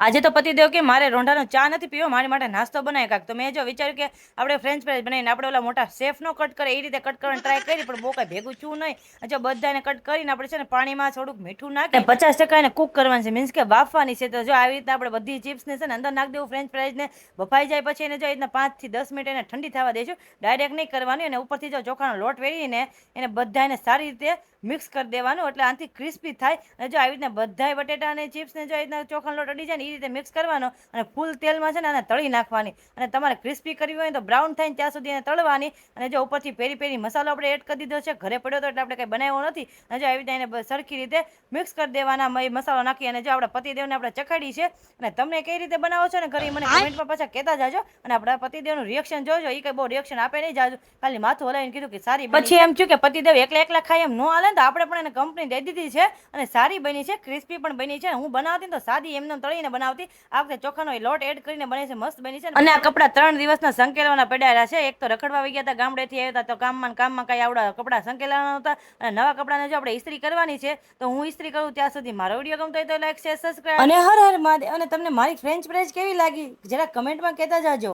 આજે તો પતિદેવ કે મારે રોંઢાનો ચા નથી પીવો, મારી માટે નાસ્તો બનાવે કાંઈક. તો મેં જો વિચાર્યું કે આપણે ફ્રેન્ચ ફ્રાઈઝ બનાવીને આપણે ઓલા મોટા શેફનો કટ કરે એ રીતે કટ કરવાની ટ્રાય કરી, પણ બહુ કાંઈ ભેગું છું નહીં. જો બધાને કટ કરીને આપણે છે ને પાણીમાં થોડુંક મીઠું નાખી 50% એને કૂક કરવાની છે, મીન્સ કે બાફવાની છે. તો જો આવી રીતે આપણે બધી ચિપ્સને છે ને અંદર નાખી દેવું, ફ્રેન્ચ ફ્રાઈઝને બફાઈ જાય પછી એને જો રીતના 5 થી 10 મિનિટ એને ઠંડી થવા દઈશું, ડાયરેક્ટ નહીં કરવાની. અને ઉપરથી જો ચોખાનો લોટ વેરીને એને બધાને સારી રીતે મિક્સ કરી દેવાનું, એટલે આનાથી ક્રિસ્પી થાય. અને જો આવી રીતના બધાય બટેટા અને ચિપ્સને જો આવી રીતના ચોખાનો લોટ અડી જાય ને એ રીતે મિક્સ કરવાનો અને ફૂલ તેલમાં છે ને આને તળી નાખવાની. અને તમારે ક્રિસ્પી કરવી હોય તો બ્રાઉન થાય ત્યાં સુધી એને તળવાની. અને જો ઉપરથી પેરી પેરી મસાલો આપણે એડ કરી દીધો છે, ઘરે પડ્યો હતો એટલે આપણે કંઈ બનાવ્યો નથી. અને જો આવી રીતે એને સરખી રીતે મિક્સ કરી દેવાના, મસાલો નાખી. અને જો આપણા પતિદેવને આપણે ચખાડી છે. અને તમે કઈ રીતે બનાવો છો ને ઘરે મને કમેન્ટમાં પાછા કહેતા જાજો. અને આપણા પતિદેવનું રિએક્શન જોજો, એ કંઈ બહુ રિએક્શન આપે નહીં જાજો, ખાલી માથું હલાવીને કીધું કે સારી. પછી એમ થયું કે પતિદેવ એકલા એકલા ખાઈ એમ ન હાલે ને, તો આપણે પણ એને કંપની દઈ દીધી છે અને સારી બની છે, ક્રિસ્પી પણ બની છે. હું બનાવતી તો સાદી એમને તળીને બનાવતી, આ વખતે ચોખાનો લોટ એડ કરીને બને છે, મસ્ત બની છે. અને આ કપડા 3 દિવસના સંકેલવાના પડ્યા છે. એક તો રખડવા આવી ગયા હતા, ગામડેથી આવ્યા હતા, તો કામમાં કાંઈ આવડા કપડા સંકેલવાના હતા. અને નવા કપડાને જો આપણે ઇસ્ત્રી કરવાની છે, તો હું ઇસ્ત્રી કરું ત્યાં સુધી મારો વિડીયો ગમતો હોય તો લાઈક શેર સબસ્ક્રાઇબ. અને હર હર મહાદેવ. અને તમને મારી ફ્રેન્ચ ફ્રાઈઝ કેવી લાગી જરા કમેન્ટમાં કહેતા જાજો.